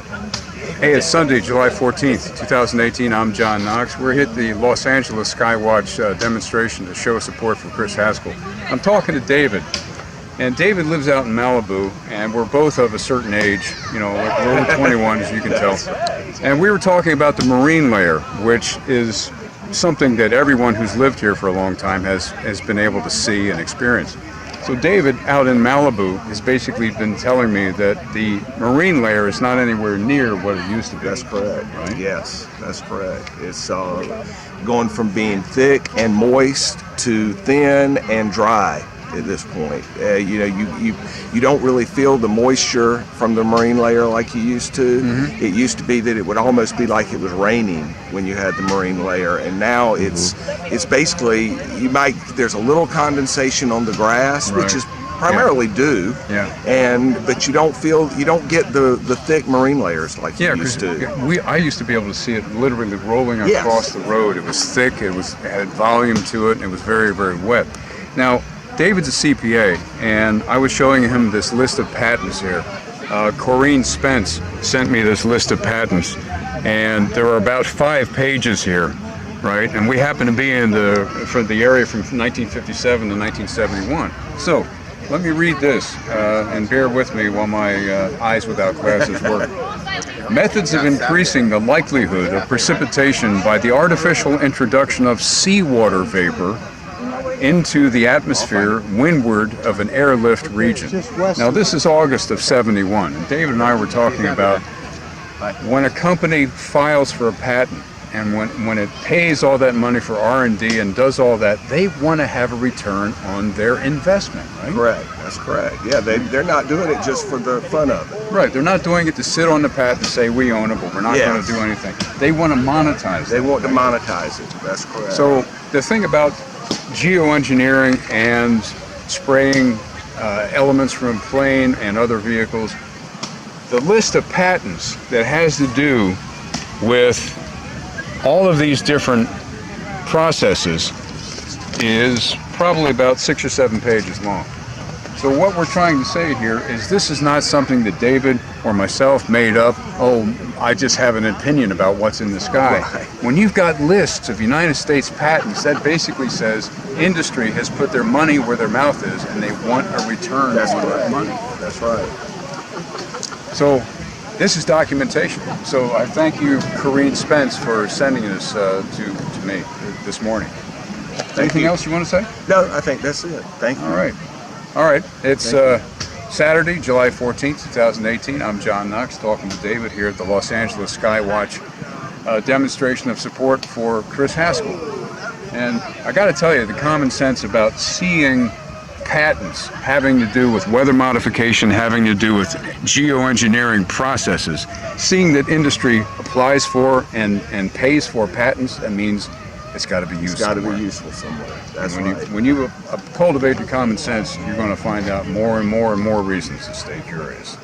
Hey, it's Sunday, July 14th, 2018. I'm John Knox. We're at the Los Angeles SkyWatch demonstration to show support for Chris Haskell. I'm talking to David, and David lives out in Malibu, and we're both of a certain age. You know, we're over 21, as you can tell. And we were talking about the marine layer, which is something that everyone who's lived here for a long time has been able to see and experience. So David, out in Malibu, has basically been telling me that the marine layer is not anywhere near what it used to be. That's correct. Right? Yes, that's correct. It's going from being thick and moist to thin and dry at this point. You don't really feel the moisture from the marine layer like you used to. Mm-hmm. It used to be that it would almost be like it was raining when you had the marine layer, and now it's basically there's a little condensation on the grass, right, which is primarily dew. Yeah. But you don't get the thick marine layers like you used to. I used to be able to see it literally rolling across the road. It was thick, it had volume to it, and it was very, very wet. Now, David's a CPA, and I was showing him this list of patents here. Corinne Spence sent me this list of patents, and there are about 5 pages here, right? And we happen to be in the area from 1957 to 1971. So let me read this, and bear with me while my eyes without glasses work. Methods of increasing the likelihood of precipitation by the artificial introduction of seawater vapor into the atmosphere windward of an airlift region. Now, this is August of '71, and David and I were talking about when a company files for a patent and when it pays all that money for R&D and does all that, they want to have a return on their investment, right? Correct. That's correct. Yeah, they're not doing it just for the fun of it. Right. They're not doing it to sit on the patent and say we own it, but we're not going to do anything. They want to monetize it. They want to monetize it. That's correct. So the thing about geoengineering and spraying elements from plane and other vehicles, the list of patents that has to do with all of these different processes is probably about 6 or 7 pages long. So what we're trying to say here is this is not something that David or myself made up. Oh, I just have an opinion about what's in the sky. Right. When you've got lists of United States patents, that basically says industry has put their money where their mouth is and they want a return on that money. That's right. So this is documentation. So I thank you, Corinne Spence, for sending this to me this morning. Anything else you want to say? No, I think that's it. Thank you. All right. It's Saturday, July 14th, 2018. I'm John Knox, talking to David here at the Los Angeles SkyWatch demonstration of support for Chris Haskell. And I got to tell you, the common sense about seeing patents having to do with weather modification, having to do with geoengineering processes, seeing that industry applies for and pays for patents, that means it's got to be used. It's got to be useful somewhere. That's right. When you cultivate the common sense, you're going to find out more and more and more reasons to stay curious.